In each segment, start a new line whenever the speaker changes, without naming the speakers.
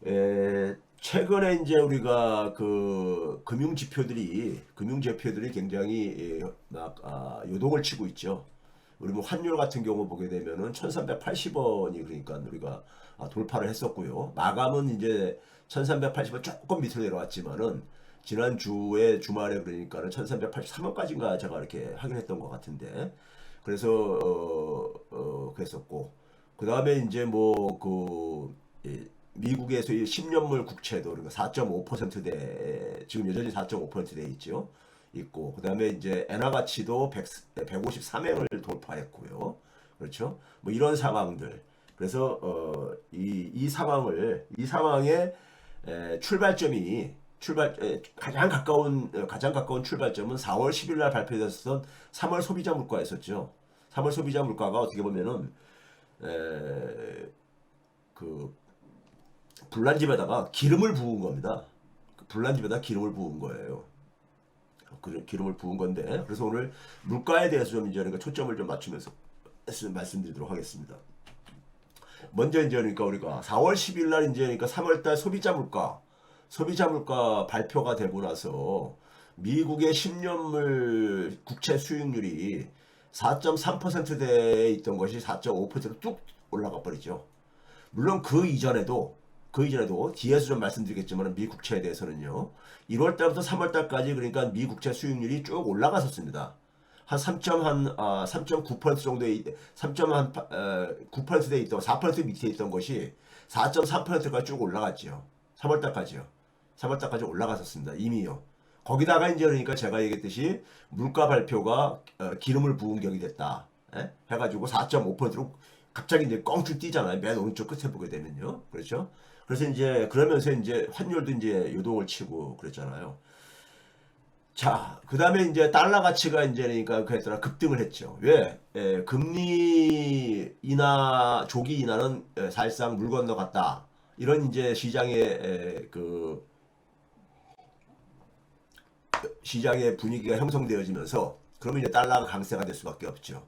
최근에 이제 우리가 그 금융지표들이 굉장히 요동을 치고 있죠. 우리 뭐 환율 같은 경우 보게 되면은 1380원이 그러니까 우리가 돌파를 했었고요. 마감은 이제 1380원 조금 밑으로 내려왔지만은 지난주에 주말에 그러니까는 1383원까지인가 제가 이렇게 확인했던 것 같은데 그래서 그랬었고 그 다음에 이제 뭐그 미국에서의 10년물 국채도 그러니까 4.5%대 지금 여전히 4.5%대 있죠. 있고 그다음에 이제 엔화 가치도 153엔을 돌파했고요. 그렇죠? 뭐 이런 상황들. 그래서 이 상황의 출발점이 가장 가까운 출발점은 4월 10일 날 발표됐었던 3월 소비자 물가였었죠. 3월 소비자 물가가 어떻게 보면은 그 불난집에다가 기름을 부은 겁니다. 불난집에다 기름을 부은 거예요. 그 기름을 부은 건데 그래서 오늘 물가에 대해서 좀 이제 그러니까 초점을 좀 맞추면서 말씀드리도록 하겠습니다. 먼저 이제 그러니까 우리가 4월 10일 날 이제 그러니까 3월 달 소비자 물가 발표가 되고 나서 미국의 10년물 국채 수익률이 4.3%대에 있던 것이 4.5%로 뚝 올라가 버리죠. 물론 그 이전에도 뒤에서 좀 말씀드리겠지만 미 국채에 대해서는요. 1월 달부터 3월 달까지 그러니까 미 국채 수익률이 쭉 올라갔었습니다. 한 3.9% 정도의 3.9%대 있던 4% 밑에 있던 것이 4.3%까지 쭉 올라갔죠. 3월 달까지요. 3월 달까지 올라갔었습니다. 이미요. 거기다가 이제 그러니까 제가 얘기했듯이 물가 발표가 기름을 부은 격이 됐다. 해가지고 4.5%로 갑자기 이제 껑충 뛰잖아요. 맨 오른쪽 끝에 보게 되면요. 그렇죠? 그래서 이제 그러면서 이제 환율도 이제 요동을 치고 그랬잖아요. 자, 그 다음에 이제 달러 가치가 이제 그러니까 그랬더라 급등을 했죠. 왜? 금리 인하, 조기 인하는 사실상 물 건너갔다. 이런 이제 시장의 분위기가 형성되어지면서 그러면 이제 달러가 강세가 될 수밖에 없죠.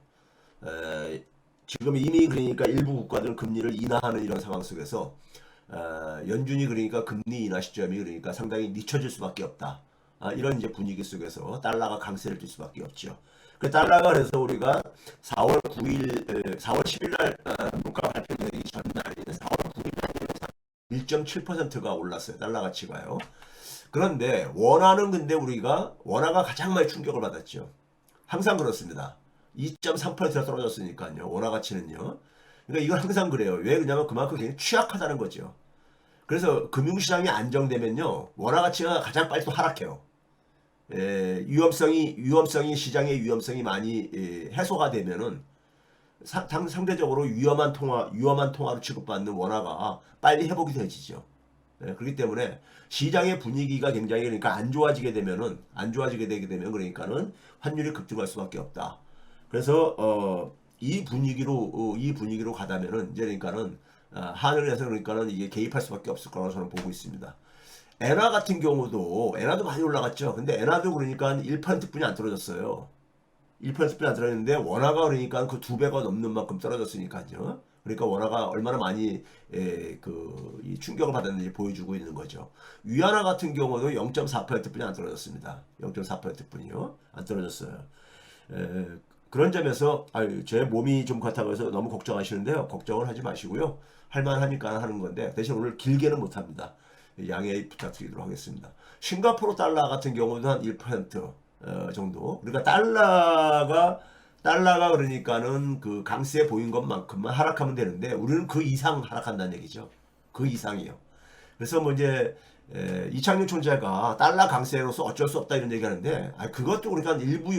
에, 지금 이미 그러니까 일부 국가들은 금리를 인하하는 이런 상황 속에서 연준이 그러니까 금리 인하 시점이 그러니까 상당히 늦춰질 수밖에 없다. 이런 이제 분위기 속에서 달러가 강세를 띨 수밖에 없죠. 그 달러가 그래서 우리가 4월 9일, 4월 10일 날 물가 발표되기 전날 4월 9일 날 1.7%가 올랐어요. 달러 가치가요. 그런데 원화는 근데 우리가 원화가 가장 많이 충격을 받았죠. 항상 그렇습니다. 2.3%가 떨어졌으니까요. 원화 가치는요. 그러니까 이건 항상 그래요. 왜 그러냐면 그만큼 굉장히 취약하다는 거죠. 그래서 금융시장이 안정되면요. 원화 가치가 가장 빨리 또 하락해요. 위험성이 시장의 위험성이 많이 해소가 되면은 상대적으로 위험한 통화로 취급받는 원화가 빨리 회복이 되지죠. 그렇기 때문에 시장의 분위기가 굉장히 그러니까 안 좋아지게 되게 되면 그러니까는 환율이 급등할 수밖에 없다. 그래서 이 분위기로 가다면은 이제 그러니까는 하늘에서 그러니까는 이게 개입할 수밖에 없을 거라고 저는 보고 있습니다. 엔화도 많이 올라갔죠. 근데 엔화도 그러니까 1%뿐이 안 떨어졌어요. 1%뿐이 안 떨어졌는데 원화가 그러니까 그 두 배가 넘는 만큼 떨어졌으니까요. 그러니까 원화가 얼마나 많이 이 충격을 받았는지 보여주고 있는 거죠. 위안화 같은 경우도 0.4%뿐이 안 떨어졌습니다. 0.4%뿐이요. 안 떨어졌어요. 에, 그런 점에서 제 몸이 좀 그렇다고 해서 너무 걱정하시는데요. 걱정을 하지 마시고요. 할만하니까 하는 건데 대신 오늘 길게는 못합니다. 양해 부탁드리도록 하겠습니다. 싱가포르 달러 같은 경우도 한 1% 정도. 그러니까 달러가 그러니까는 그 강세 보인 것만큼만 하락하면 되는데 우리는 그 이상 하락한다는 얘기죠. 그 이상이요. 그래서 뭐 이제 이창용 총재가 달러 강세로서 어쩔 수 없다 이런 얘기하는데 그것도 우리가 일부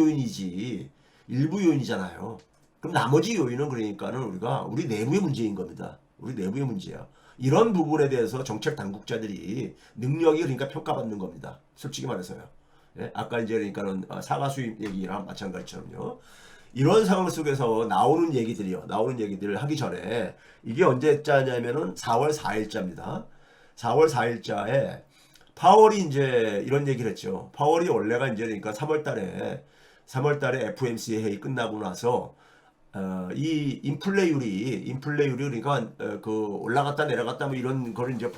요인이잖아요. 그럼 나머지 요인은 그러니까는 우리 내부의 문제인 겁니다. 우리 내부의 문제야. 이런 부분에 대해서 정책 당국자들이 능력이 그러니까 평가받는 겁니다. 솔직히 말해서요. 아까 이제 그러니까는 사과 수입 얘기랑 마찬가지처럼요. 이런 상황 속에서 나오는 얘기들을 하기 전에 이게 언제 짜냐면은 4월 4일자입니다. 4월 4일자에 파월이 이제 이런 얘기를 했죠. 파월이 원래가 이제 그러니까 3월 달에 FOMC 회의 끝나고 나서 이 인플레율이 그러니까 그 올라갔다 내려갔다 뭐 이런 거를 이제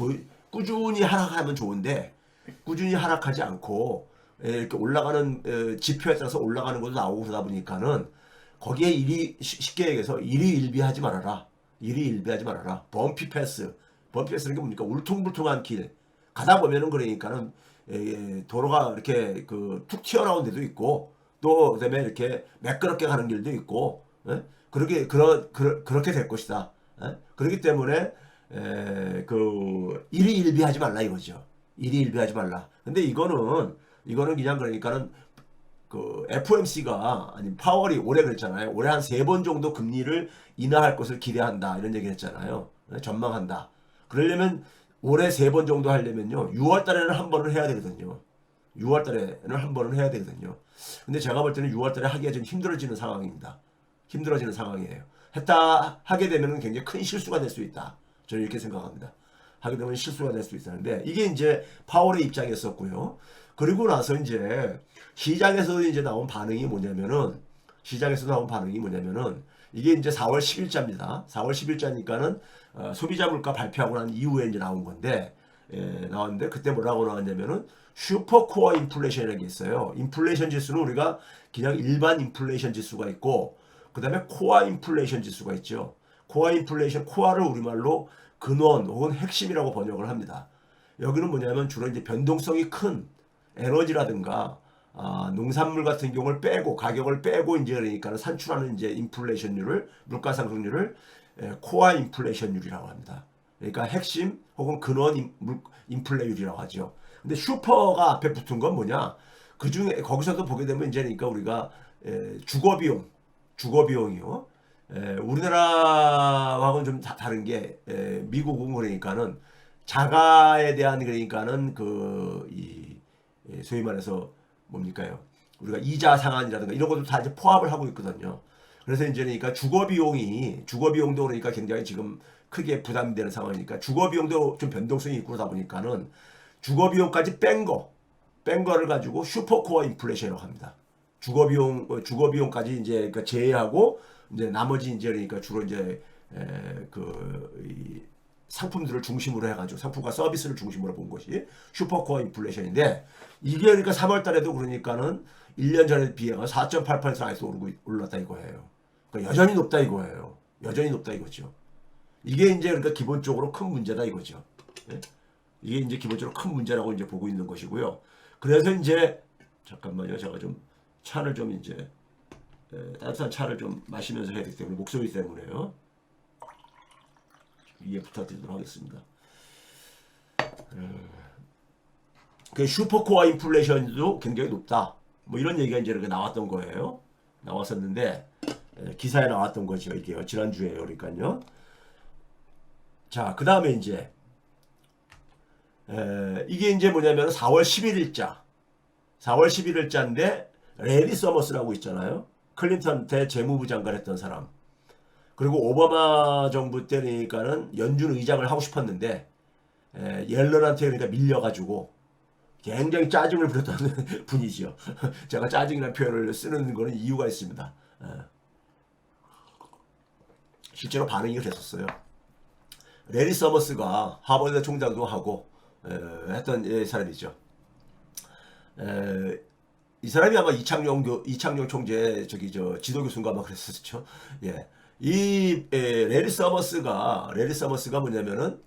꾸준히 하락하면 좋은데 꾸준히 하락하지 않고 이렇게 올라가는 지표에 따라서 올라가는 것도 나오고 그러다 보니까는 거기에 쉽게 얘기해서 일희일비하지 말아라. 일희일비하지 말아라. 범피 패스. 범피 패스는 게 뭡니까? 울퉁불퉁한 길 가다 보면은 그러니까는 도로가 이렇게 툭 튀어나온 데도 있고 또 그다음에 이렇게 매끄럽게 가는 길도 있고 그렇게 될 것이다. 그렇기 때문에 일희일비하지 말라 이거죠. 일희일비하지 말라. 근데 이거는 그냥 그러니까는 FOMC가 아니 파월이 올해 그랬잖아요. 올해 한 3번 정도 금리를 인하할 것을 기대한다 이런 얘기 했잖아요. 전망한다. 그러려면 올해 3번 정도 하려면요 6월 달에는 한 번은 해야 되거든요. 6월 달에는 한 번은 해야 되거든요. 근데 제가 볼 때는 6월 달에 하기가 좀 힘들어지는 상황입니다. 힘들어지는 상황이에요. 하게 되면 굉장히 큰 실수가 될 수 있다. 저는 이렇게 생각합니다. 하게 되면 실수가 될 수 있었는데 이게 이제 파월의 입장이었었고요. 그리고 나서 이제 시장에서 이제 나온 반응이 뭐냐면은 이게 이제 4월 10일자입니다. 4월 10일자니까는 소비자 물가 발표하고 난 이후에 이제 나온 건데 나왔는데 그때 뭐라고 나왔냐면은 슈퍼코어 인플레이션이라는 게 있어요. 인플레이션 지수는 우리가 그냥 일반 인플레이션 지수가 있고 그다음에 코어 인플레이션 지수가 있죠. 코어 인플레이션, 코어를 우리말로 근원 혹은 핵심이라고 번역을 합니다. 여기는 뭐냐면 주로 이제 변동성이 큰 에너지라든가 농산물 같은 경우를 빼고 가격을 빼고 이제 그러니까 산출하는 이제 인플레이션율을 물가 상승률을 코어 인플레이션율이라고 합니다. 그러니까 핵심 혹은 근원 인플레율이라고 하죠. 근데 슈퍼가 앞에 붙은 건 뭐냐? 그 중에 거기서도 보게 되면 이제 그러니까 우리가 주거비용이요. 우리나라하고는 좀 다른 게 미국은 그러니까는 자가에 대한 그러니까는 소위 말해서 뭡니까요? 우리가 이자 상한이라든가 이런 것도 다 이제 포함을 하고 있거든요. 그래서 이제 그러니까 주거비용도 그러니까 굉장히 지금 크게 부담이 되는 상황이니까 주거비용도 좀 변동성이 있고 그러다 보니까는 주거비용까지 뺀 거를 가지고 슈퍼코어 인플레이션이라고 합니다. 주거비용까지 이제 그러니까 제외하고 이제 나머지 이제 그러니까 주로 이제 이 상품들을 중심으로 해가지고 상품과 서비스를 중심으로 본 것이 슈퍼코어 인플레이션인데 이게 그러니까 3월 달에도 그러니까는 1년 전에 비해서 4.8% 아직도 올랐다 이거예요. 그러니까 여전히 높다 이거예요. 여전히 높다 이거죠. 이게 이제 그러니까 기본적으로 큰 문제다 이거죠. 예? 이게 이제 기본적으로 큰 문제라고 이제 보고 있는 것이고요. 그래서 이제 잠깐만요. 제가 좀 차를 좀 이제 따뜻한 차를 좀 마시면서 해야 되기 때문에 목소리 때문에요. 이해 부탁드리도록 하겠습니다. 그 슈퍼코어 인플레이션도 굉장히 높다. 뭐 이런 얘기가 이제 이렇게 나왔던 거예요. 나왔었는데 기사에 나왔던 거죠. 이게 지난주에요. 그러니까요. 자, 그 다음에 이제 이게 이제 뭐냐면 4월 11일자 4월 11일자인데 레리 서머스라고 있잖아요. 클린턴 때 재무부 장관 했던 사람. 그리고 오바마 정부 때니까는 연준 의장을 하고 싶었는데 옐런한테 그러니까 밀려가지고 굉장히 짜증을 부렸던 분이죠. 제가 짜증이라는 표현을 쓰는 거는 이유가 있습니다. 실제로 반응이 그랬었어요. 레리 서머스가 하버드 총장도 하고 했던 사람이죠. 이 사람이 아마 이창용 총재 지도 교수인가 아마 그랬었죠. 예. 레리 서머스가 뭐냐면은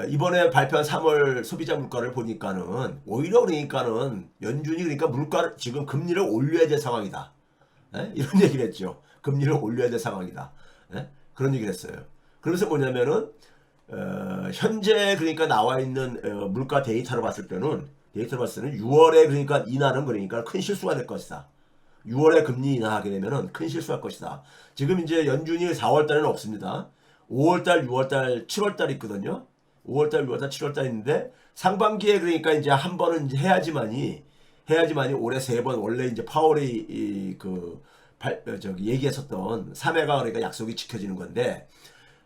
이번에 발표한 3월 소비자 물가를 보니까는 오히려 그러니까는 연준이 그러니까 물가를 지금 금리를 올려야 될 상황이다. 이런 얘기를 했죠. 금리를 올려야 될 상황이다. 그런 얘기를 했어요. 그러면서 뭐냐면은 현재 그러니까 나와 있는 물가 데이터로 봤을 때는 6월에 그러니까 인하는 그러니까 큰 실수가 될 것이다. 6월에 금리 인하하게 되면은 큰 실수할 것이다. 지금 이제 연준이 4월 달에는 없습니다. 5월 달, 6월 달, 7월 달 있거든요. 5월 달, 6월 달, 7월 달 있는데 상반기에 그러니까 이제 한 번은 이제 해야지만이 올해 3번 원래 이제 파월이 얘기했었던 3회가 그러니까 약속이 지켜지는 건데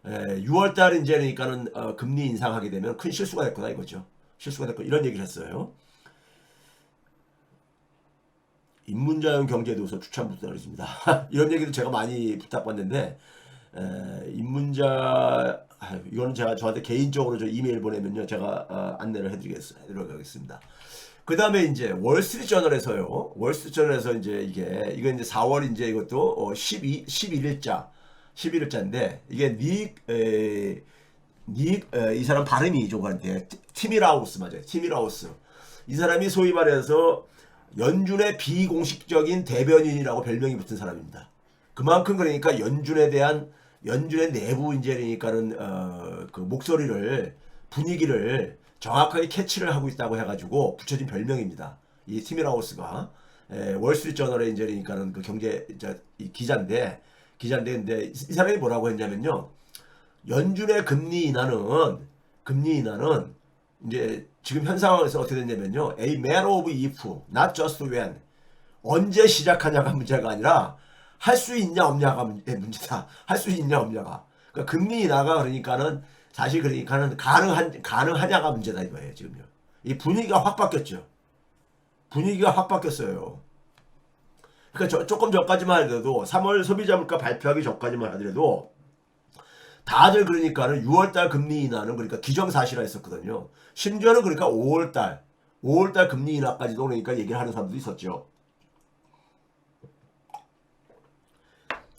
6월 달 이제 그러니까는 금리 인상하게 되면 큰 실수가 될 거다 이거죠. 실수가 될 거 이런 얘기를 했어요. 입문자용 경제도서 추천 부탁드립니다. 이런 얘기도 제가 많이 부탁받는데 입문자 이거는 제가 저한테 개인적으로 저 이메일 보내면요 제가 안내를 해드리도록 하겠습니다. 그 다음에 이제 월스트리트저널에서요. 월스트리트저널에서 이제 이거 이제 4월 이제 이것도 11일자인데 이게 이 사람 발음이 좀 그런데 티미라우스 맞아요. 티미라우스. 이 사람이 소위 말해서 연준의 비공식적인 대변인이라고 별명이 붙은 사람입니다. 그만큼 그러니까 연준의 내부 이제 그러니까는 그 목소리를 분위기를 정확하게 캐치를 하고 있다고 해가지고 붙여진 별명입니다. 이 티미라우스가 월스트리트저널에 이제 그러니까는 그 경제 이 기자인데 근데 이 사람이 뭐라고 했냐면요. 연준의 금리 인하는 이제 지금 현 상황에서 어떻게 됐냐면요. A matter of if, not just when. 언제 시작하냐가 문제가 아니라 할 수 있냐 없냐가 문제다. 할 수 있냐 없냐가. 그러니까 금리 인하가 그러니까는 사실 그러니까는 가능하냐가 문제다 이거예요 지금요. 이 분위기가 확 바뀌었죠. 분위기가 확 바뀌었어요. 그러니까 조금 전까지만 하더라도 3월 소비자 물가 발표하기 전까지만 하더라도 다들 그러니까는 6월달 금리 인하는 그러니까 기정사실화 했었거든요. 심지어는 그러니까 5월달 금리 인하까지도 그러니까 얘기를 하는 사람도 있었죠.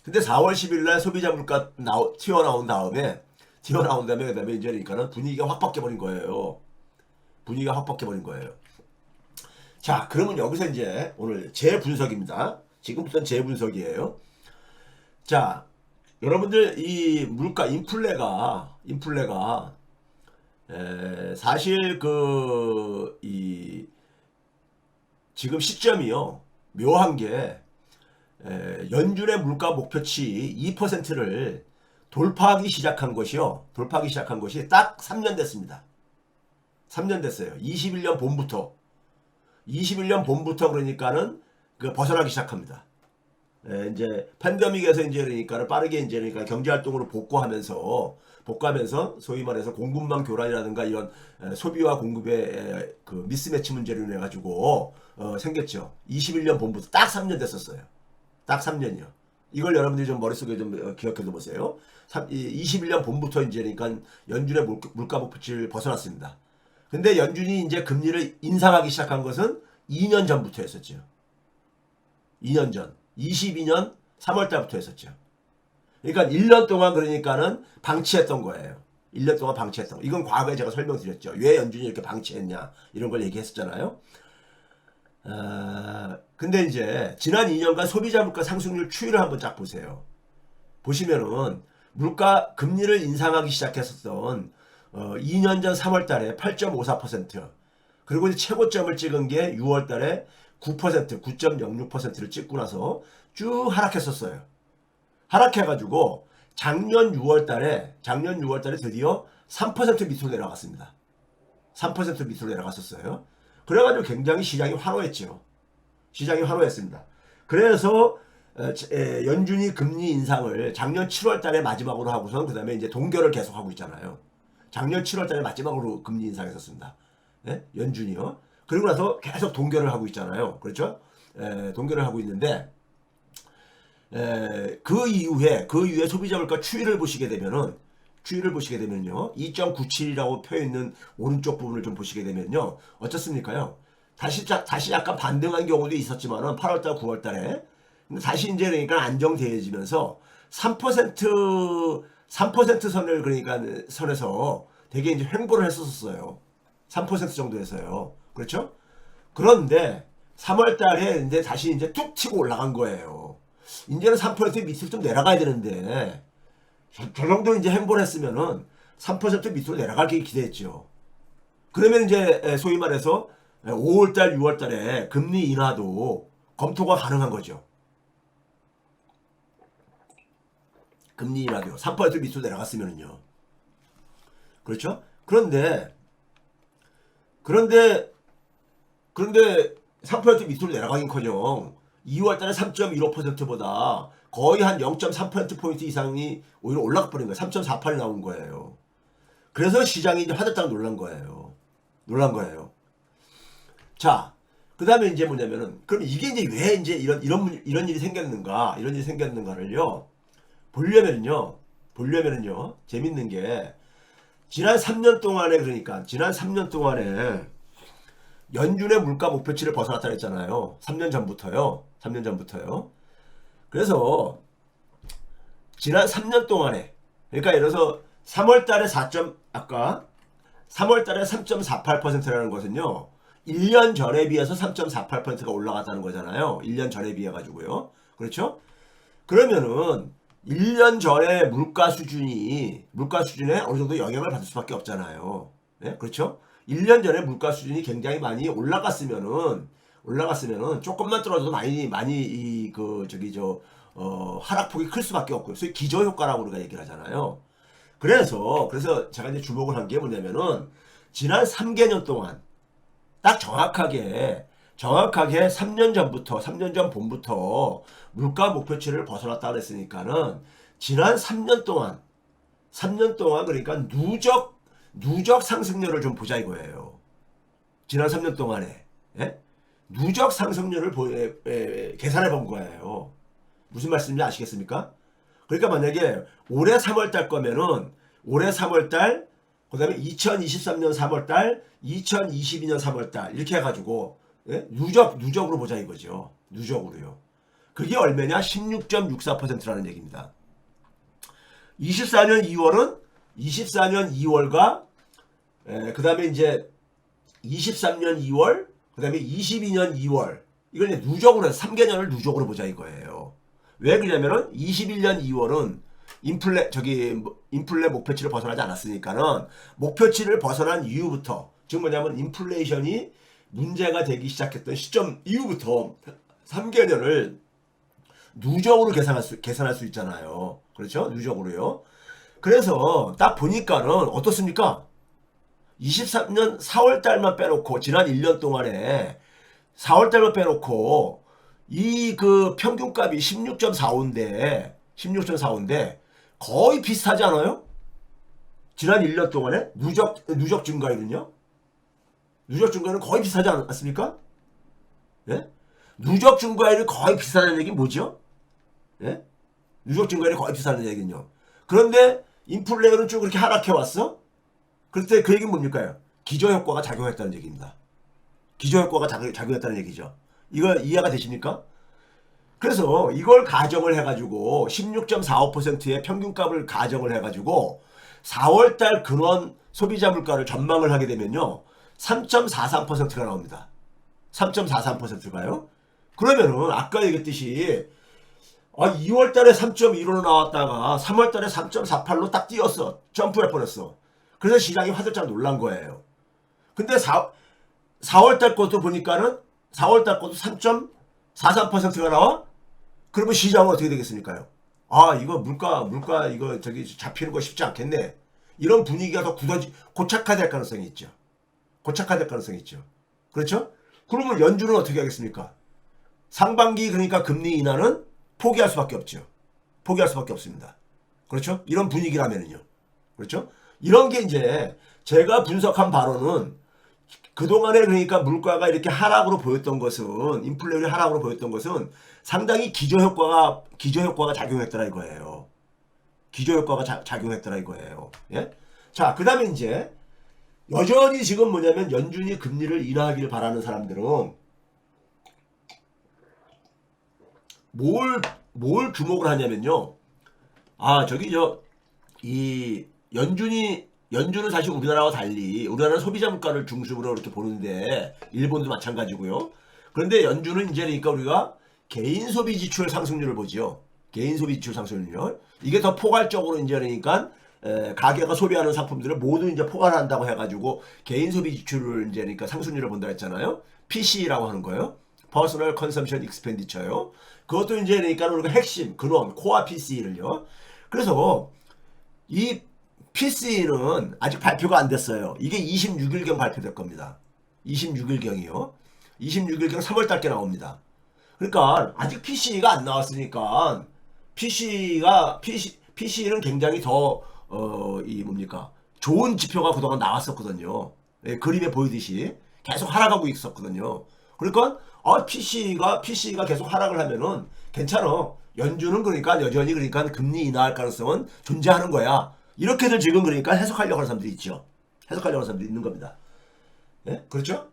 근데 4월 10일날 소비자 물가 튀어나온 다음에 그다음에 이제 그러니까는 분위기가 확 바뀌어버린 거예요. 분위기가 확 바뀌어버린 거예요. 자, 그러면 여기서 이제 오늘 제 분석입니다. 지금부터는 제 분석이에요. 자, 여러분들 이 물가 인플레가 사실 지금 시점이요 묘한 게 연준의 물가 목표치 2%를 돌파하기 시작한 것이 딱 3년 됐습니다. 3년 됐어요. 21년 봄부터 그러니까는 벗어나기 시작합니다. 이제 팬데믹에서 이제 그러니까 빠르게 이제 그러니까 경제 활동으로 복구하면서 소위 말해서 공급망 교란이라든가 이런 소비와 공급의 그 미스매치 문제로 인해 가지고 생겼죠. 21년 봄부터 딱 3년 됐었어요. 딱 3년이요. 이걸 여러분들이 좀 머릿속에 좀 기억해 보세요. 21년 봄부터 이제 그러니까 연준의 물가 목표치를 벗어났습니다. 근데 연준이 이제 금리를 인상하기 시작한 것은 2년 전부터였었죠. 2년 전. 22년 3월 달부터 했었죠. 그러니까 1년 동안 그러니까는 방치했던 거예요. 1년 동안 방치했던 거. 이건 과거에 제가 설명드렸죠. 왜 연준이 이렇게 방치했냐. 이런 걸 얘기했었잖아요. 근데 이제 지난 2년간 소비자 물가 상승률 추이를 한번 쫙 보세요. 보시면은 금리를 인상하기 시작했었던 2년 전 3월 달에 8.54%. 그리고 이제 최고점을 찍은 게 6월 달에 9%, 9.06%를 찍고 나서 쭉 하락했었어요. 하락해가지고 작년 6월 달에 드디어 3% 밑으로 내려갔습니다. 3% 밑으로 내려갔었어요. 그래가지고 굉장히 시장이 환호했죠. 시장이 환호했습니다. 그래서 연준이 금리 인상을 작년 7월 달에 마지막으로 하고선 그 다음에 이제 동결을 계속하고 있잖아요. 작년 7월 달에 마지막으로 금리 인상했었습니다. 네? 연준이요. 그리고 나서 계속 동결을 하고 있잖아요. 그렇죠? 동결을 하고 있는데 그 이후에 소비자 물가 추이를 보시게 되면요 2.97이라고 표현있는 오른쪽 부분을 좀 보시게 되면요 어떻습니까요? 다시 약간 반등한 경우도 있었지만은 8월달 9월달에 근데 다시 이제 그러니까 안정되어지면서 3% 선을 그러니까 선에서 되게 이제 횡보를 했었어요. 3% 정도에서요. 그렇죠? 그런데 3월 달에 이제 다시 이제 툭 치고 올라간 거예요. 이제는 3% 밑으로 좀 내려가야 되는데, 저 정도 이제 행보를 했으면은 3% 밑으로 내려갈 게 기대했죠. 그러면 이제 소위 말해서 5월 달, 6월 달에 금리 인하도 검토가 가능한 거죠. 금리 인하도 3% 밑으로 내려갔으면은요. 그렇죠? 그런데 3% 밑으로 내려가긴커녕 2월달에 3.15%보다 거의 한 0.3%포인트 이상이 오히려 올라가 버린 거예요. 3.48이 나온 거예요. 그래서 시장이 이제 화들짝 놀란 거예요. 자, 그 다음에 이제 뭐냐면은, 그럼 이게 이제 왜 이제 이런 일이 생겼는가를요, 보려면요, 보려면은요, 재밌는 게 지난 3년 동안에, 그러니까 지난 3년 동안에 연준의 물가 목표치를 벗어났다 했잖아요. 3년 전부터요. 3년 전부터요. 그래서 지난 3년 동안에, 그러니까 예를 들어서 3월 달에 3월 달에 3.48%라는 것은요. 1년 전에 비해서 3.48%가 올라갔다는 거잖아요. 1년 전에 비해 가지고요. 그렇죠? 그러면은 1년 전에 물가 수준에 어느 정도 영향을 받을 수밖에 없잖아요. 네? 그렇죠? 1년 전에 물가 수준이 굉장히 많이 올라갔으면은 조금만 떨어져도 많이 하락폭이 클 수밖에 없고요. 소위 기저 효과라고 우리가 얘기를 하잖아요. 그래서 제가 이제 주목을 한 게 뭐냐면은 지난 3개년 동안 딱 정확하게 3년 전 봄부터 물가 목표치를 벗어났다 그랬으니까는 지난 3년 동안 그러니까 누적 상승률을 좀 보자 이거예요. 지난 3년 동안에 예? 누적 상승률을 계산해 본 거예요. 무슨 말씀인지 아시겠습니까? 그러니까 만약에 올해 3월달 거면은 올해 3월달, 그 다음에 2023년 3월달, 2022년 3월달 이렇게 해가지고 예? 누적으로 보자 이거죠. 누적으로요. 그게 얼마냐? 16.64%라는 얘기입니다. 24년 2월과 그 다음에 이제 23년 2월, 그 다음에 22년 2월 이걸 이제 누적으로 해서 3개년을 누적으로 보자 이거예요. 왜 그러냐면은 21년 2월은 인플레 목표치를 벗어나지 않았으니까는 목표치를 벗어난 이후부터 지금 뭐냐면 인플레이션이 문제가 되기 시작했던 시점 이후부터 3개년을 누적으로 계산할 수 있잖아요. 그렇죠? 누적으로요. 그래서 딱 보니까는 어떻습니까? 23년 4월달만 빼놓고 지난 1년 동안에 4월달만 빼놓고 이 그 평균값이 16.45인데 거의 비슷하지 않아요? 지난 1년 동안에 누적 증가율은요? 누적 증가율은 거의 비슷하지 않습니까? 예? 누적 증가율이 거의 비슷하다는 얘기는 뭐죠? 예? 누적 증가율이 거의 비슷하다는 얘기는요. 그런데 인플레이션은 쭉 그렇게 하락해 왔어? 그럴 때 그 얘기는 뭡니까? 기저효과가 작용했다는 얘기입니다. 기저효과가 작용했다는 얘기죠. 이거 이해가 되십니까? 그래서 이걸 가정을 해가지고 16.45%의 평균값을 가정을 해가지고 4월달 근원 소비자 물가를 전망을 하게 되면요. 3.43%가 나옵니다. 3.43%가요. 그러면은 아까 얘기했듯이 2월달에 3.15로 나왔다가 3월달에 3.48로 딱 뛰었어. 점프할 뻔했어. 그래서 시장이 화들짝 놀란 거예요. 근데 4월달 것도 보니까는 4월달 것도 3.43%가 나와? 그러면 시장은 어떻게 되겠습니까요? 이거 물가 이거 잡히는 거 쉽지 않겠네. 이런 분위기가 더 고착화될 가능성이 있죠. 고착화될 가능성이 있죠. 그렇죠? 그러면 연준은 어떻게 하겠습니까? 상반기 그러니까 금리 인하는 포기할 수밖에 없죠. 포기할 수밖에 없습니다. 그렇죠? 이런 분위기라면은요. 그렇죠? 이런 게 이제 제가 분석한 바로는 그동안에 그러니까 물가가 이렇게 하락으로 보였던 것은 인플레이션이 하락으로 보였던 것은 상당히 기저효과가 작용했더라 이거예요. 기저효과가 작용했더라 이거예요. 예? 자, 그다음에 이제 여전히 지금 뭐냐면 연준이 금리를 인하하기를 바라는 사람들은 뭘 주목을 하냐면요. 이 연준은 사실 우리나라와 달리 우리나라는 소비자 물가를 중심으로 이렇게 보는데 일본도 마찬가지고요. 그런데 연준은 이제 그러니까 우리가 개인 소비 지출 상승률을 보지요. 개인 소비 지출 상승률. 이게 더 포괄적으로 이제 그러니까 가게가 소비하는 상품들을 모두 이제 포괄한다고 해가지고 개인 소비 지출을 이제 그러니까 상승률을 본다 했잖아요. PC라고 하는 거예요. Personal Consumption Expenditure요. 그것도 이제 그러니까 우리가 핵심 근원 코어 PC를요. 그래서 이 PC는 아직 발표가 안 됐어요. 이게 26일경 발표될 겁니다. 26일경이요. 26일경 3월달께 나옵니다. 그러니까 아직 PC가 안 나왔으니까 PC는 굉장히 더 좋은 지표가 그동안 나왔었거든요. 예, 그림에 보이듯이 계속 하락하고 있었거든요. 그러니까 PC가 계속 하락을 하면은 괜찮아. 연준은 그러니까 여전히 그러니까 금리 인하할 가능성은 존재하는 거야. 이렇게들 지금 그러니까 해석하려고 하는 사람들이 있죠. 해석하려고 하는 사람들이 있는 겁니다. 예? 그렇죠?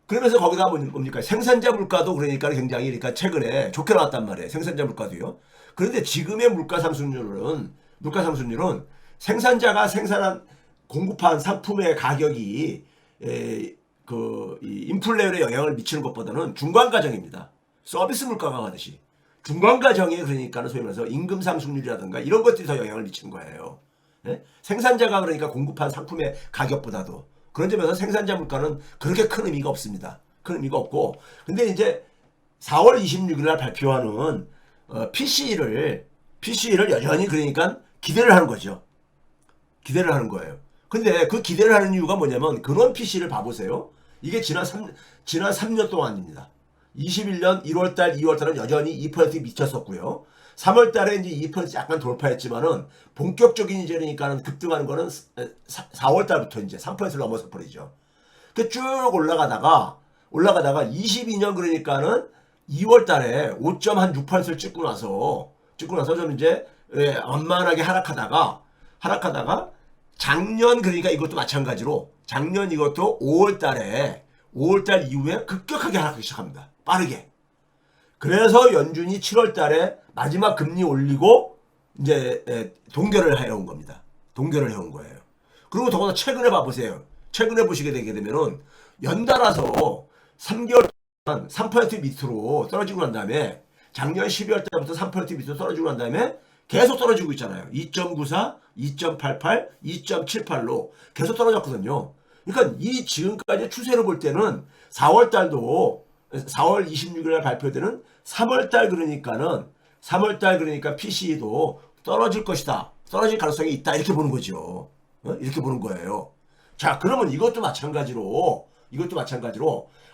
그러면서 거기다 뭡니까? 생산자 물가도 그러니까 굉장히 그러니까 최근에 좋게 나왔단 말이에요. 생산자 물가도요. 그런데 지금의 물가 상승률은 생산자가 생산한 공급한 상품의 가격이 이 인플레율에 영향을 미치는 것보다는 중간 과정입니다. 서비스 물가가 가듯이 중간 과정에 그러니까는 소위 말해서 임금 상승률이라든가 이런 것들이 더 영향을 미치는 거예요. 예? 생산자가 그러니까 공급한 상품의 가격보다도 그런 점에서 생산자 물가는 그렇게 큰 의미가 없습니다. 큰 의미가 없고 근데 이제 4월 26일 날 발표하는 PCE를 여전히 그러니까 기대를 하는 거죠. 기대를 하는 거예요. 근데 그 기대를 하는 이유가 뭐냐면 근원 PC를 봐보세요. 이게 지난 3년 동안입니다. 21년 1월달, 2월달은 여전히 2%에 미쳤었고요. 3월달에 이제 2% 약간 돌파했지만은 본격적인 이제 그러니까는 급등하는 거는 4월달부터 이제 3%를 넘어서 버리죠. 그 쭉 올라가다가 22년 그러니까는 2월달에 5.6%를 찍고 나서 좀 이제 완만하게 하락하다가 작년 그러니까 이것도 마찬가지로 작년 이것도 5월달 이후에 급격하게 하락하기 시작합니다. 빠르게. 그래서 연준이 7월달에 마지막 금리 올리고 이제 동결을 해온 겁니다. 동결을 해온 거예요. 그리고 더구나 최근에 봐보세요. 최근에 보시게 되게 되면은 연달아서 3개월 동안 3% 밑으로 떨어지고 난 다음에 작년 12월 달부터 3% 밑으로 떨어지고 난 다음에 계속 떨어지고 있잖아요. 2.94, 2.88, 2.78로 계속 떨어졌거든요. 그러니까 이 지금까지 추세를 볼 때는 4월 26일 날 발표되는 3월달 그러니까 PCE도 떨어질 것이다. 떨어질 가능성이 있다. 이렇게 보는 거죠. 이렇게 보는 거예요. 자, 그러면 이것도 마찬가지로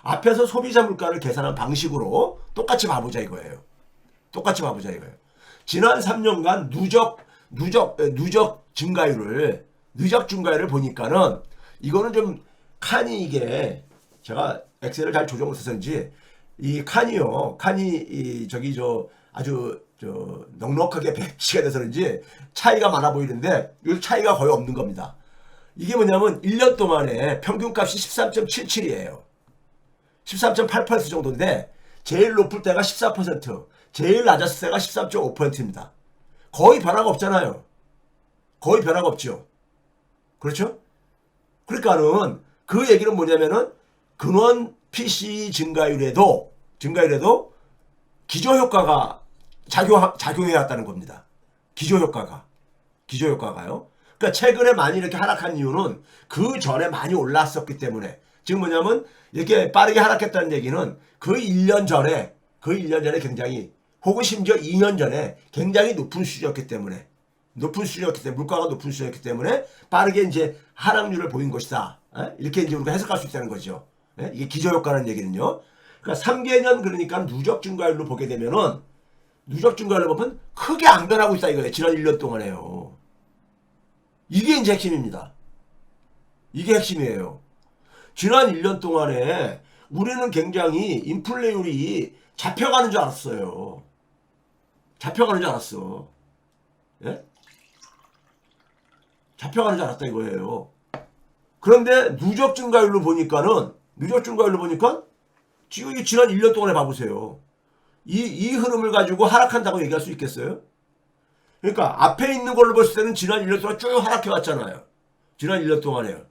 앞에서 소비자 물가를 계산한 방식으로 똑같이 봐보자 이거예요. 지난 3년간 누적 증가율을 보니까는 이거는 좀 칸이 이게 제가 엑셀을 잘 조정을 해서인지 이 칸이 아주 넉넉하게 배치가 돼서 그런지 차이가 많아 보이는데 이 차이가 거의 없는 겁니다. 이게 뭐냐면 1년 동안에 평균값이 13.77이에요. 13.8% 정도인데 제일 높을 때가 14%, 제일 낮았을 때가 13.5%입니다. 거의 변화가 없잖아요. 거의 변화가 없죠. 그렇죠? 그러니까는 그 얘기는 뭐냐면은 근원 PC 증가율에도 기저효과가 작용해왔다는 겁니다. 기저효과가요. 그러니까 최근에 많이 이렇게 하락한 이유는 그 전에 많이 올랐었기 때문에 지금 뭐냐면 이렇게 빠르게 하락했다는 얘기는 그 1년 전에 굉장히 혹은 심지어 2년 전에 굉장히 높은 수준이었기 때문에 물가가 높은 수준이었기 때문에 빠르게 이제 하락률을 보인 것이다. 이렇게 이제 우리가 해석할 수 있다는 거죠. 이게 기저효과라는 얘기는요. 그러니까 3개년 그러니까 누적 증가율로 보게 되면은 크게 안 변하고 있다 이거예요. 지난 1년 동안에요. 이게 이제 핵심입니다. 이게 핵심이에요. 지난 1년 동안에 우리는 굉장히 인플레율이 잡혀가는 줄 알았어요. 예? 잡혀가는 줄 알았다 이거예요. 그런데 누적 증가율로 보니까 지금 지난 1년 동안에 봐보세요. 이 흐름을 가지고 하락한다고 얘기할 수 있겠어요? 그러니까 앞에 있는 걸로 봤을 때는 지난 1년 동안 쭉 하락해 왔잖아요. 지난 1년 동안에요.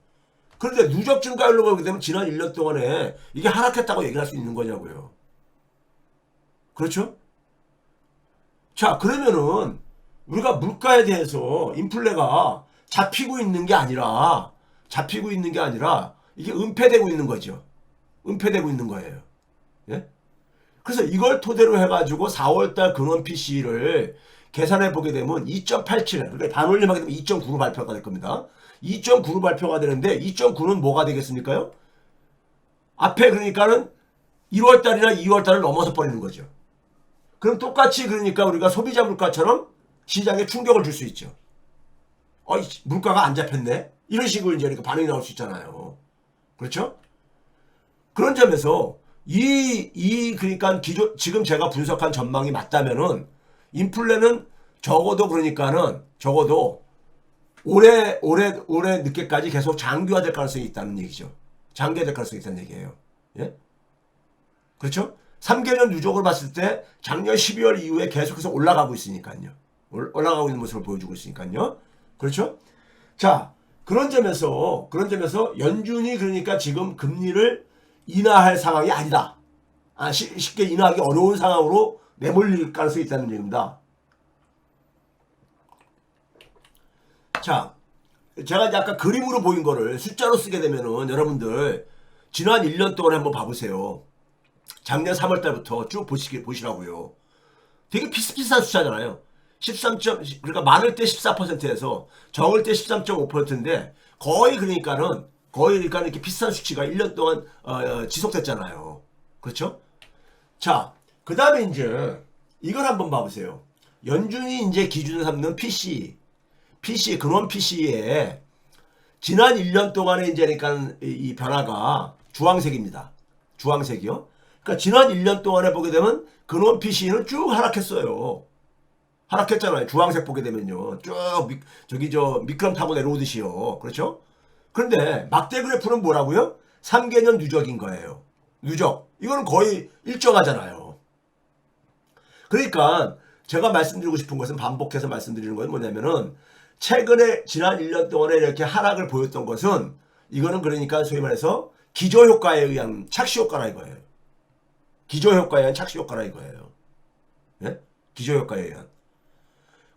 그런데 누적 증가율로 보게 되면 지난 1년 동안에 이게 하락했다고 얘기할 수 있는 거냐고요. 그렇죠? 자, 그러면은 우리가 물가에 대해서 인플레가 잡히고 있는 게 아니라 이게 은폐되고 있는 거죠. 은폐되고 있는 거예요. 예? 그래서 이걸 토대로 해가지고 4월달 근원 PC를 계산해 보게 되면 2.87, 그러니까 반올림하게 되면 2.9로 발표가 될 겁니다. 2.9로 발표가 되는데 2.9는 뭐가 되겠습니까요? 앞에 그러니까는 1월달이나 2월달을 넘어서 버리는 거죠. 그럼 똑같이 그러니까 우리가 소비자 물가처럼 시장에 충격을 줄 수 있죠. 물가가 안 잡혔네? 이런 식으로 이제 그러니까 반응이 나올 수 있잖아요. 그렇죠? 그런 점에서 그러니까 지금 제가 분석한 전망이 맞다면은 인플레는 적어도 그러니까는 적어도 올해 늦게까지 계속 장기화될 가능성이 있다는 얘기죠. 장기화될 가능성이 있다는 얘기예요. 예? 그렇죠? 3개년 누적을 봤을 때 작년 12월 이후에 계속해서 올라가고 있으니까요. 올라가고 있는 모습을 보여주고 있으니까요. 그렇죠? 자, 그런 점에서 연준이 그러니까 지금 금리를 인하할 상황이 아니다. 쉽게 인하하기 어려운 상황으로 내몰릴 가능성이 있다는 얘기입니다. 자, 제가 이제 아까 그림으로 보인 거를 숫자로 쓰게 되면은 여러분들 지난 1년 동안 한번 봐보세요. 작년 3월 달부터 쭉 보시라고요. 되게 비슷비슷한 숫자잖아요. 13. 그러니까 많을 때 14%에서 적을 때 13.5%인데 거의 그러니까 이렇게 비슷한 수치가 1년 동안 지속됐잖아요. 그렇죠? 자, 그 다음에 이제 이걸 한번 봐보세요. 연준이 이제 기준을 삼는 PC 근원 PC에 지난 1년 동안에 이제 그러니까 이 변화가 주황색입니다. 주황색이요. 그러니까 지난 1년 동안에 보게 되면 근원 PC는 쭉 하락했어요. 하락했잖아요. 주황색 보게 되면요. 쭉 미끄럼 타고 내려오듯이요. 그렇죠? 그런데 막대 그래프는 뭐라고요? 3개년 누적인 거예요. 누적. 이거는 거의 일정하잖아요. 그러니까 제가 말씀드리고 싶은 것은 반복해서 말씀드리는 건 뭐냐면은 최근에 지난 1년 동안에 이렇게 하락을 보였던 것은 이거는 그러니까 소위 말해서 기저효과에 의한 착시효과라 이거예요. 기저효과에 의한 착시효과라 이거예요. 예? 기저효과에 의한.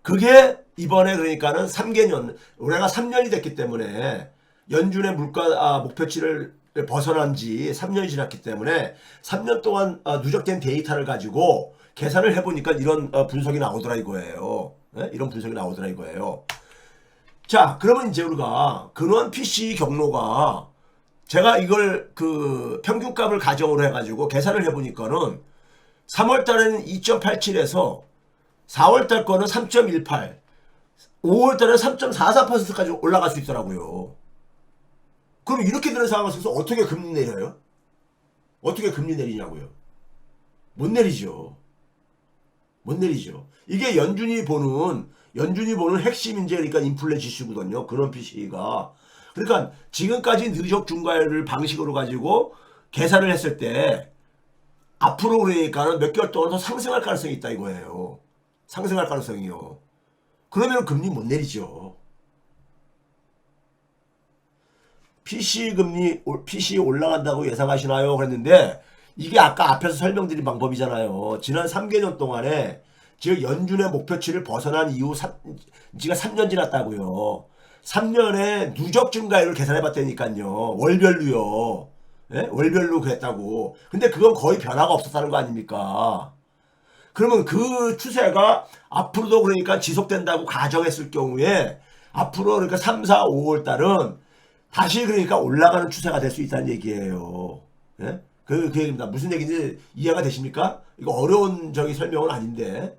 그게 이번에 그러니까는 3개년, 올해가 3년이 됐기 때문에 연준의 물가 목표치를 벗어난 지 3년이 지났기 때문에 3년 동안 누적된 데이터를 가지고 계산을 해보니까 이런 분석이 나오더라 이거예요. 네? 이런 분석이 나오더라 이거예요. 자, 그러면 이제 우리가 근원 PC 경로가 제가 이걸 그 평균값을 가정으로 해가지고 계산을 해보니까는 3월 달에는 2.87에서 4월 달 거는 3.18, 5월 달에는 3.44%까지 올라갈 수 있더라고요. 그럼 이렇게 되는 상황을 써서 어떻게 금리 내려요? 어떻게 금리 내리냐고요? 못 내리죠. 못 내리죠. 이게 연준이 보는 핵심 인재 그러니까 인플레 지수거든요. 그런 PC가. 그러니까 지금까지 누적 중과율을 방식으로 가지고 계산을 했을 때 앞으로 그러니까는 몇 개월 동안 더 상승할 가능성이 있다 이거예요. 상승할 가능성이요. 그러면 금리 못 내리죠. PC 올라간다고 예상하시나요? 그랬는데 이게 아까 앞에서 설명드린 방법이잖아요. 지난 3개년 동안에 즉 연준의 목표치를 벗어난 이후 지가 3년 지났다고요. 3년에 누적 증가율을 계산해 봤다니까요. 월별로요. 예? 월별로 그랬다고. 근데 그건 거의 변화가 없었다는 거 아닙니까? 그러면 그 추세가 앞으로도 그러니까 지속된다고 가정했을 경우에 앞으로 그러니까 3, 4, 5월 달은 다시 그러니까 올라가는 추세가 될 수 있다는 얘기예요. 예? 그 얘기입니다. 무슨 얘기인지 이해가 되십니까? 이거 어려운 설명은 아닌데.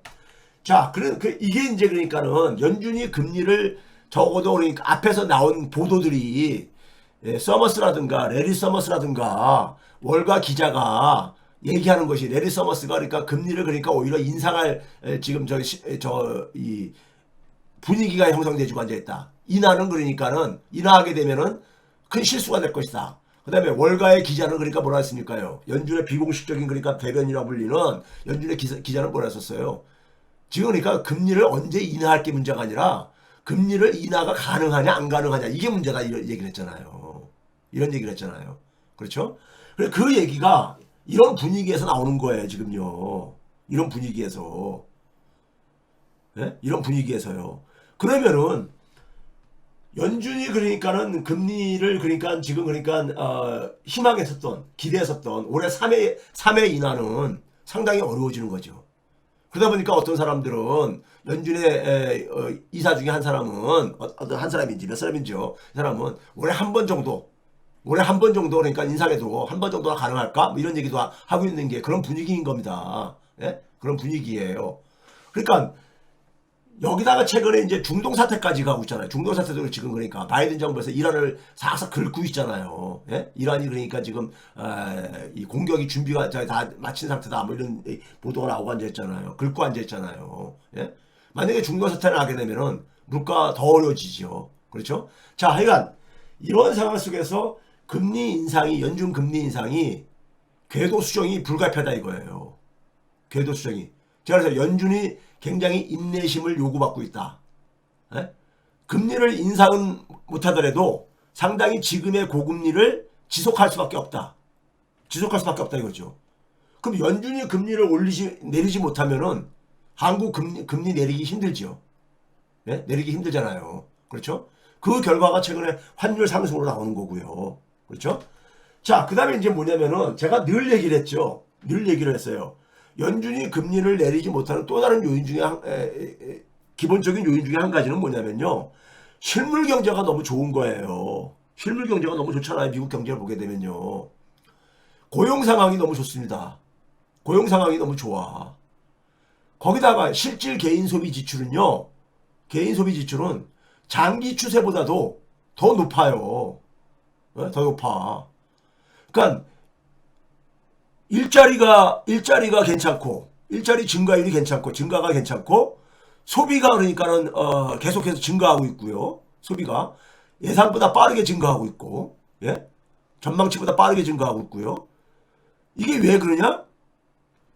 자, 이게 이제 그러니까는 연준이 금리를 적어도 그러니까 앞에서 나온 보도들이 서머스라든가 레리 서머스라든가 월가 기자가 얘기하는 것이 레리 서머스가 그러니까 금리를 그러니까 오히려 인상할 지금 이 분위기가 형성돼지고 앉아있다. 인하는 그러니까는 인하하게 되면은 큰 실수가 될 것이다. 그 다음에 월가의 기자는 그러니까 뭐라 했습니까요? 연준의 비공식적인 그러니까 대변이라고 불리는 연준의 기자는 뭐라 했었어요? 지금 그러니까 금리를 언제 인하할 게 문제가 아니라 금리를 인하가 가능하냐 안 가능하냐 이게 문제다 이런 얘기를 했잖아요. 이런 얘기를 했잖아요. 그렇죠? 그 얘기가 이런 분위기에서 나오는 거예요 지금요. 이런 분위기에서. 네? 이런 분위기에서요. 그러면은 연준이 그러니까는 금리를 그러니까 지금 그러니까 희망했었던 기대했었던 올해 3회 인하는 상당히 어려워지는 거죠. 그러다 보니까 어떤 사람들은 연준의 이사 중에 한 사람은 어떤 한 사람인지 몇 사람인지요. 이 사람은 올해 한 번 정도 그러니까 인상해도 한 번 정도가 가능할까? 뭐 이런 얘기도 하고 있는 게 그런 분위기인 겁니다. 예? 그런 분위기예요. 그러니까 여기다가 최근에 이제 중동 사태까지 가고 있잖아요. 중동 사태도 지금 그러니까 바이든 정부에서 이란을 싹싹 긁고 있잖아요. 예? 이란이 그러니까 지금 이 공격이 준비가 다 마친 상태다. 뭐 이런 보도가 나오고 앉아있잖아요. 긁고 앉아있잖아요. 예? 만약에 중동 사태를 하게 되면은 물가 더 어려워지죠. 그렇죠? 자, 하여간 이런 상황 속에서 금리 인상이 연준 금리 인상이 궤도 수정이 불가피하다 이거예요. 궤도 수정이. 제가 그래서 연준이 굉장히 인내심을 요구받고 있다. 예? 금리를 인상은 못하더라도 상당히 지금의 고금리를 지속할 수밖에 없다. 지속할 수밖에 없다 이거죠. 그럼 연준이 금리를 내리지 못하면은 한국 금리 내리기 힘들죠. 예? 내리기 힘들잖아요. 그렇죠? 그 결과가 최근에 환율 상승으로 나오는 거고요. 그렇죠? 자, 그 다음에 이제 뭐냐면은 제가 늘 얘기를 했죠. 늘 얘기를 했어요. 연준이 금리를 내리지 못하는 또 다른 요인 중에 기본적인 요인 중에 한 가지는 뭐냐면요. 실물 경제가 너무 좋은 거예요. 실물 경제가 너무 좋잖아요. 미국 경제를 보게 되면요. 고용 상황이 너무 좋습니다. 고용 상황이 너무 좋아. 거기다가 실질 개인 소비 지출은요. 개인 소비 지출은 장기 추세보다도 더 높아요. 더 높아. 그러니까 일자리가 괜찮고 일자리 증가율이 괜찮고 증가가 괜찮고 소비가 그러니까는 계속해서 증가하고 있고요. 소비가 예상보다 빠르게 증가하고 있고 예? 전망치보다 빠르게 증가하고 있고요. 이게 왜 그러냐?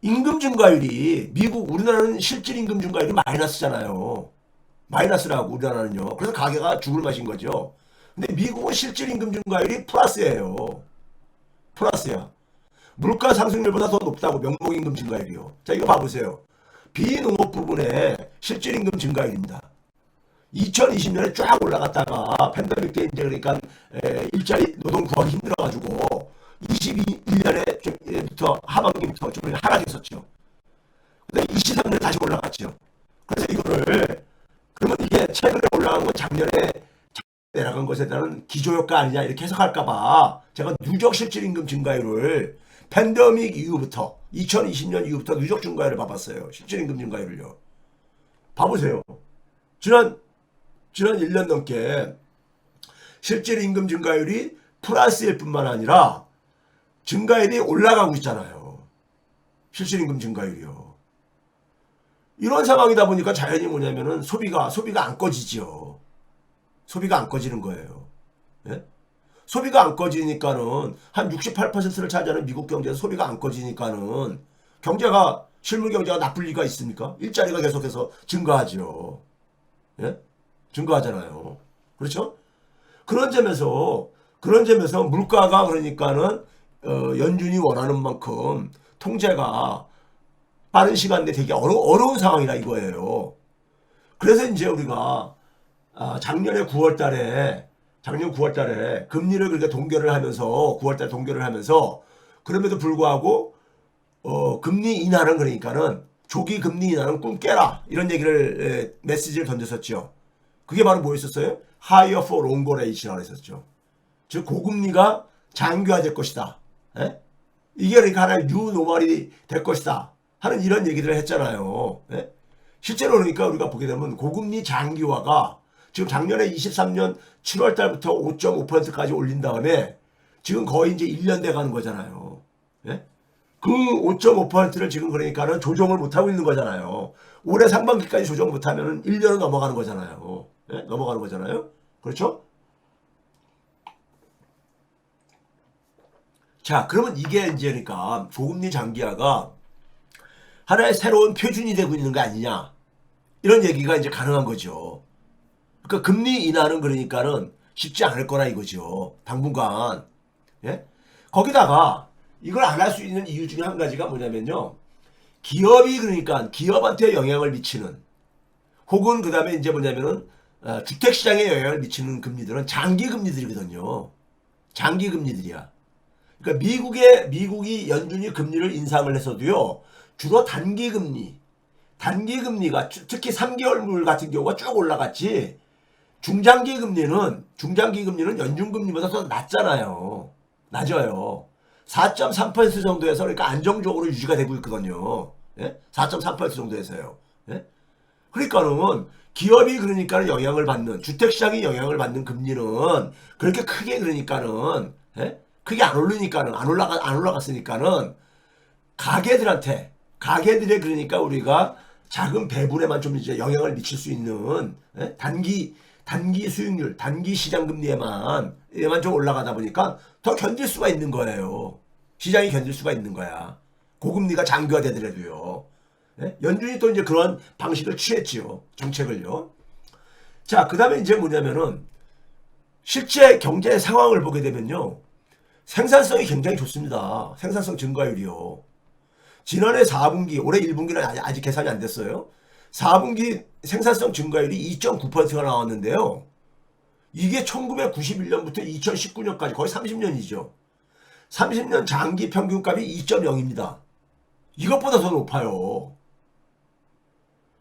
임금 증가율이 우리나라는 실질 임금 증가율이 마이너스잖아요. 마이너스라고 우리나라는요. 그래서 가게가 죽을 맛인 거죠. 근데 미국은 실질 임금 증가율이 플러스예요. 플러스야. 물가 상승률보다 더 높다고 명목임금 증가율이요. 자, 이거 봐보세요. 비농업 부분의 실질임금 증가율입니다. 2020년에 쫙 올라갔다가 팬데믹 때 이제 그러니까 일자리 노동 구하기 힘들어가지고 21년에부터 하반기부터 좀 하락했었죠. 근데 23년에 다시 올라갔죠. 그래서 이거를 그러면 이게 최근에 올라간 건 작년에 내려간 것에 대한 기조효과 아니냐 이렇게 해석할까봐 제가 누적 실질임금 증가율을 팬데믹 이후부터 2020년 이후부터 누적 증가율을 봐봤어요. 실질임금 증가율을요. 봐보세요. 지난 1년 넘게 실질임금 증가율이 플러스일 뿐만 아니라 증가율이 올라가고 있잖아요. 실질임금 증가율이요. 이런 상황이다 보니까 자연히 뭐냐면은 소비가 안 꺼지죠. 소비가 안 꺼지는 거예요. 예? 소비가 안 꺼지니까는 한 68%를 차지하는 미국 경제에서 소비가 안 꺼지니까는 실물 경제가 나쁠 리가 있습니까? 일자리가 계속해서 증가하죠. 예? 증가하잖아요. 그렇죠? 그런 점에서 물가가 그러니까는 연준이 원하는 만큼 통제가 빠른 시간 내에 되게 어려운 상황이라 이거예요. 그래서 이제 우리가 작년 9월 달에 금리를 그렇게 동결을 하면서 9월 달에 동결을 하면서 그럼에도 불구하고 금리 인하는 그러니까는 조기 금리 인하는 꿈 깨라 이런 얘기를 메시지를 던졌었죠. 그게 바로 뭐였었어요? Higher for longer rate라고 했었죠. 즉 고금리가 장기화될 것이다. 예? 이게 그러니까 하나의 뉴 노멀이 될 것이다 하는 이런 얘기들을 했잖아요. 예? 실제로 그러니까 우리가 보게 되면 고금리 장기화가 지금 작년에 23년 7월 달부터 5.5%까지 올린 다음에 지금 거의 이제 1년 돼 가는 거잖아요. 예? 그 5.5%를 지금 그러니까는 조정을 못 하고 있는 거잖아요. 올해 상반기까지 조정 못 하면은 1년은 넘어가는 거잖아요. 예? 넘어가는 거잖아요. 그렇죠? 자, 그러면 이게 이제 그러니까 고금리 장기화가 하나의 새로운 표준이 되고 있는 거 아니냐. 이런 얘기가 이제 가능한 거죠. 그러니까 금리 인하는 그러니까는 쉽지 않을 거라 이거죠. 당분간. 예? 거기다가 이걸 안 할 수 있는 이유 중에 한 가지가 뭐냐면요. 기업이 그러니까 기업한테 영향을 미치는 혹은 그 다음에 이제 뭐냐면은 주택시장에 영향을 미치는 금리들은 장기 금리들이거든요. 장기 금리들이야. 그러니까 미국이 연준이 금리를 인상을 했어도요. 주로 단기 금리가 특히 3개월물 같은 경우가 쭉 올라갔지. 중장기 금리는 연준 금리보다 더 낮잖아요. 낮아요. 4.3% 정도에서 그러니까 안정적으로 유지가 되고 있거든요. 예? 4.3% 정도에서요. 예? 그러니까는 기업이 그러니까는 영향을 받는 주택시장이 영향을 받는 금리는 그렇게 크게 그러니까는 예? 크게 안 오르니까는 안 올라갔으니까는 가게들의 그러니까 우리가 자금 배분에만 좀 이제 영향을 미칠 수 있는 예? 단기 수익률, 단기 시장 금리에만 좀 올라가다 보니까 더 견딜 수가 있는 거예요. 시장이 견딜 수가 있는 거야. 고금리가 장기화되더라도요. 예? 연준이 또 이제 그런 방식을 취했지요. 정책을요. 자, 그 다음에 이제 뭐냐면은 실제 경제 상황을 보게 되면요. 생산성이 굉장히 좋습니다. 생산성 증가율이요. 지난해 4분기, 올해 1분기는 아직 계산이 안 됐어요. 4분기 생산성 증가율이 2.9%가 나왔는데요. 이게 1991년부터 2019년까지 거의 30년이죠. 30년 장기 평균값이 2.0입니다. 이것보다 더 높아요.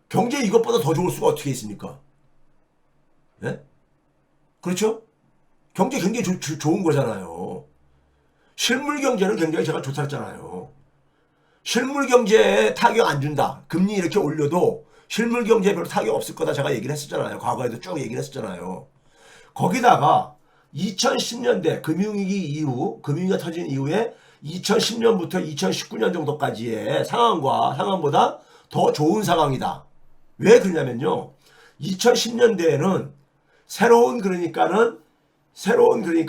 경제 이것보다 더 좋을 수가 어떻게 있습니까? 예? 그렇죠? 경제 굉장히 좋은 거잖아요. 실물 경제는 굉장히 제가 좋다 했잖아요. 실물 경제에 타격 안 준다. 금리 이렇게 올려도 실물 경제에 별로 타격 없을 거다 제가 얘기를 했었잖아요. 과거에도 쭉 얘기를 했었잖아요. 거기다가 2010년대 금융위기가 터진 이후에 2010년부터 2019년 정도까지의 상황보다 더 좋은 상황이다. 왜 그러냐면요. 2010년대에는 새로운 그러니까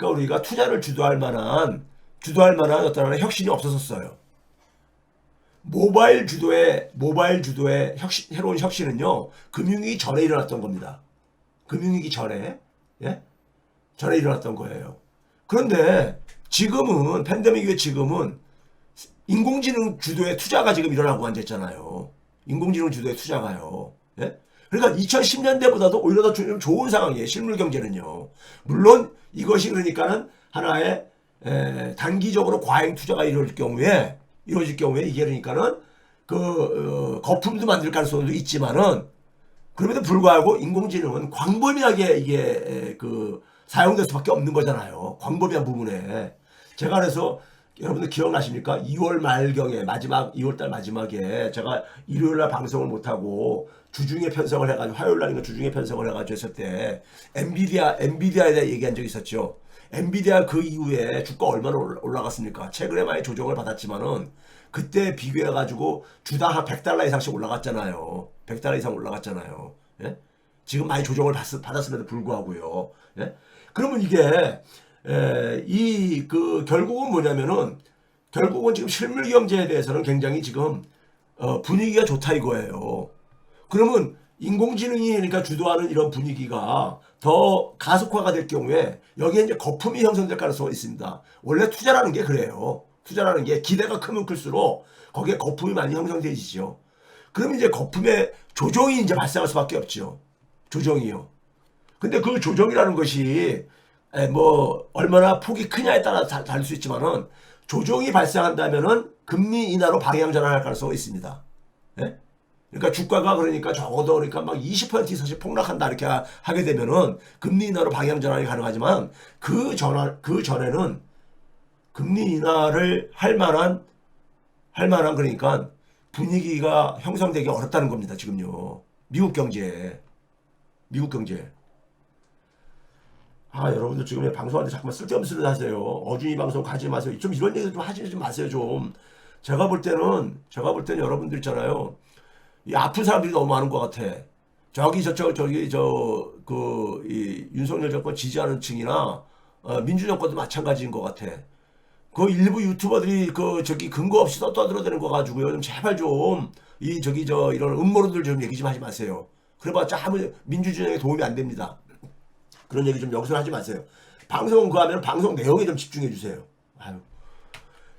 우리가 투자를 주도할 만한 어떤 하나의 혁신이 없었어요. 모바일 주도의 새로운 혁신은요. 금융위기 전에 일어났던 겁니다. 금융위기 전에 일어났던 거예요. 그런데 지금은 팬데믹 이후에 지금은 인공지능 주도의 투자가 지금 일어나고 앉았잖아요. 인공지능 주도의 투자가요. 예? 그러니까 2010년대보다도 오히려 더 좀 좋은 상황이에요. 실물 경제는요. 물론 이것이 그러니까는 하나의 단기적으로 과잉 투자가 이루어질 경우에 이게 그러니까는 거품도 만들 가능성도 있지만은 그럼에도 불구하고 인공지능은 광범위하게 이게 사용될 수밖에 없는 거잖아요. 광범위한 부분에. 제가 그래서 여러분들 기억나십니까? 2월 말경에 2월달 마지막에 제가 일요일날 방송을 못하고 주중에 편성을 해가지고 화요일날인가 주중에 편성을 해가지고 했을 때 엔비디아에 대해 얘기한 적이 있었죠. 엔비디아 그 이후에 주가 얼마나 올라갔습니까? 최근에 많이 조정을 받았지만은 그때 비교해가지고 주당 한 $100 이상씩 올라갔잖아요. $100 이상 올라갔잖아요. 예? 지금 많이 조정을 받았음에도 불구하고요. 예? 그러면 이게 결국은 뭐냐면은 결국은 지금 실물 경제에 대해서는 굉장히 지금 분위기가 좋다 이거예요. 그러면 인공지능이 그러니까 주도하는 이런 분위기가 더 가속화가 될 경우에 여기에 이제 거품이 형성될 가능성이 있습니다. 원래 투자라는 게 그래요. 투자라는 게 기대가 크면 클수록 거기에 거품이 많이 형성되지죠. 그러면 이제 거품의 조정이 이제 발생할 수밖에 없죠. 조정이요. 근데 그 조정이라는 것이 뭐 얼마나 폭이 크냐에 따라 다를 수 있지만은 조정이 발생한다면은 금리 인하로 방향 전환할 가능성이 있습니다. 예? 그러니까 주가가 그러니까 적어도 그러니까 막 20% 이상씩 폭락한다 이렇게 하게 되면은 금리 인하로 방향 전환이 가능하지만 그 전에는 금리 인하를 할 만한 그러니까 분위기가 형성되기 어렵다는 겁니다. 지금요. 미국 경제. 여러분들 지금 방송하는데 잠깐만 쓸데없는 소리 하세요. 어준이 방송 가지 마세요. 좀 이런 얘기 좀 하지 마세요, 좀. 제가 볼 때는 여러분들 있잖아요. 이 아픈 사람들이 너무 많은 것 같아. 이 윤석열 정권 지지하는 층이나, 민주정권도 마찬가지인 것 같아. 그 일부 유튜버들이 근거 없이 떠들어대는 거 가지고요. 좀 제발 좀, 이런 음모론들 좀 얘기 좀 하지 마세요. 그래봤자 아무 민주주의에 도움이 안 됩니다. 그런 얘기 좀 여기서 하지 마세요. 방송 하면 방송 내용에 좀 집중해 주세요.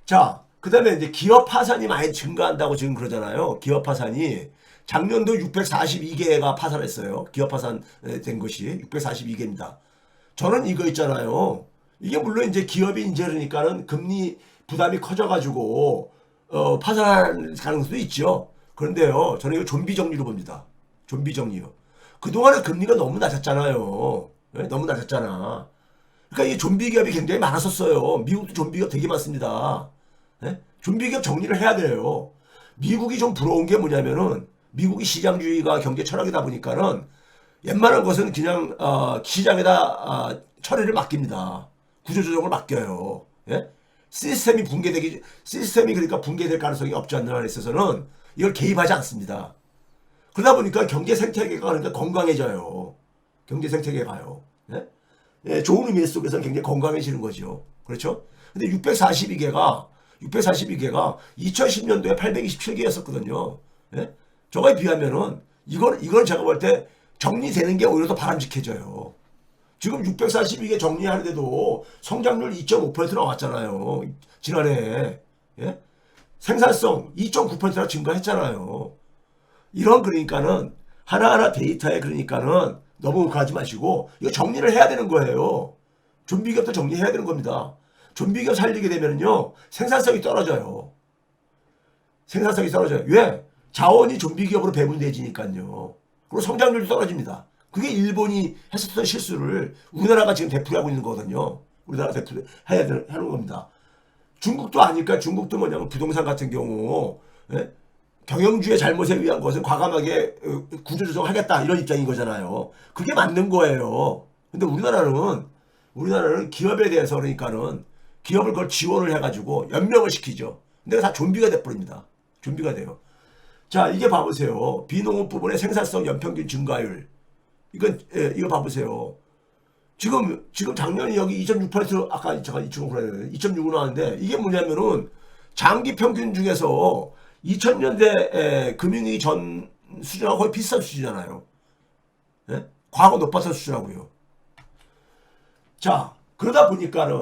자, 그 다음에 이제 기업 파산이 많이 증가한다고 지금 그러잖아요. 기업 파산이 작년도 642개가 파산했어요. 기업 파산된 것이 642개입니다. 저는 이거 있잖아요. 이게 물론 이제 기업이 이제 그러니까는 금리 부담이 커져가지고 파산할 가능성도 있죠. 그런데요, 저는 이거 좀비 정리로 봅니다. 좀비 정리요. 그동안에 금리가 너무 낮았잖아요. 네? 너무 낮았잖아. 그러니까 이 좀비 기업이 굉장히 많았었어요. 미국도 좀비 기업 되게 많습니다. 네? 좀비 기업 정리를 해야 돼요. 미국이 좀 부러운 게 뭐냐면은 미국이 시장주의가 경제 철학이다 보니까는 웬만한 것은 그냥 시장에다 처리를 맡깁니다. 구조조정을 맡겨요. 예? 시스템이 그러니까 붕괴될 가능성이 없지 않는 한에 있어서는 이걸 개입하지 않습니다. 그러다 보니까 경제 생태계가 그러니까 건강해져요. 경제 생태계가요. 예? 예, 좋은 의미 속에서는 굉장히 건강해지는 거죠. 그렇죠? 근데 642개가 2010년도에 827개였었거든요. 예? 저거에 비하면은 이건 제가 볼 때 정리되는 게 오히려 더 바람직해져요. 지금 642개 정리하는데도 성장률 2.5% 나왔잖아요. 지난해. 예? 생산성 2.9%나 증가했잖아요. 이런 그러니까는 하나하나 데이터에 그러니까는 너무 가지 마시고 이거 정리를 해야 되는 거예요. 좀비기업도 정리해야 되는 겁니다. 좀비기업 살리게 되면요 생산성이 떨어져요. 생산성이 떨어져요. 왜? 자원이 좀비기업으로 배분되지니까요. 그리고 성장률도 떨어집니다. 그게 일본이 했었던 실수를 우리나라가 지금 되풀이하고 있는 거거든요. 우리나라가 되풀이해야 하는 겁니다. 중국도 아니까 중국도 뭐냐면 부동산 같은 경우 예? 경영주의 잘못에 의한 것은 과감하게 구조조정하겠다 이런 입장인 거잖아요. 그게 맞는 거예요. 근데 우리나라는 기업에 대해서 그러니까는 기업을 그걸 지원을 해가지고 연명을 시키죠. 근데 다 좀비가 돼버립니다. 좀비가 돼요. 자, 이게 봐보세요. 비농업 부분의 생산성 연평균 증가율. 이거 봐보세요. 지금 작년에 여기 2.6% 아까 제가 2.6으로 나왔는데 이게 뭐냐면은 장기 평균 중에서 2000년대 금융위기 전 수준하고 거의 비슷한 수준이잖아요. 예? 과거 높았던 수준하고요. 자, 그러다 보니까는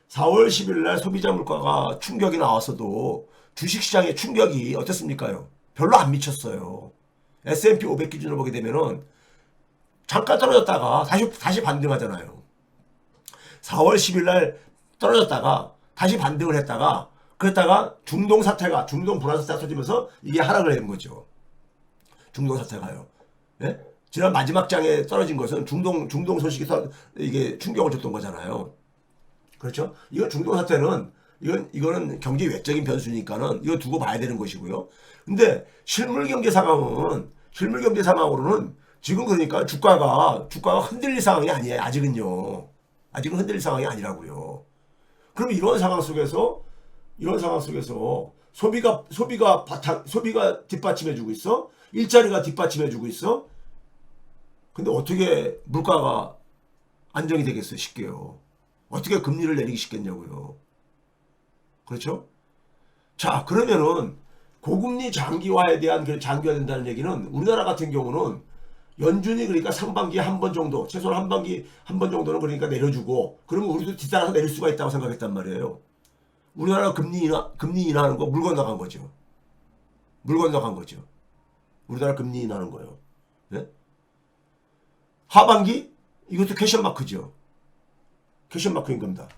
4월 10일 날 소비자 물가가 충격이 나왔어도 주식시장의 충격이 어땠습니까요? 별로 안 미쳤어요. S&P 500 기준으로 보게 되면은 잠깐 떨어졌다가 다시 반등하잖아요. 4월 10일 날 떨어졌다가 다시 반등을 했다가 그랬다가 중동 불안 사태가 터지면서 이게 하락을 한 거죠. 중동 사태가요. 예? 지난 마지막 장에 떨어진 것은 중동 소식이 이게 충격을 줬던 거잖아요. 그렇죠? 이건 중동 사태는 이거는 경제 외적인 변수니까는 이거 두고 봐야 되는 것이고요. 근데 실물 경제 상황으로는 지금 그러니까 주가가 흔들릴 상황이 아니에요. 아직은 흔들릴 상황이 아니라고요. 그럼 이런 상황 속에서 소비가 뒷받침해주고 있어. 일자리가 뒷받침해주고 있어. 근데 어떻게 물가가 안정이 되겠어요? 쉽게요. 어떻게 금리를 내리기 쉽겠냐고요. 그렇죠? 자, 그러면은 고금리 장기화된다는 얘기는 우리나라 같은 경우는 연준이 그러니까 상반기에 한 번 정도, 최소한 한 번 정도는 그러니까 내려주고, 그러면 우리도 뒤따라서 내릴 수가 있다고 생각했단 말이에요. 우리나라 금리 인하하는 거 물 건너간 거죠. 우리나라 금리 인하하는 거요. 네? 하반기? 이것도 퀘션 마크죠. 퀘션 마크인 겁니다.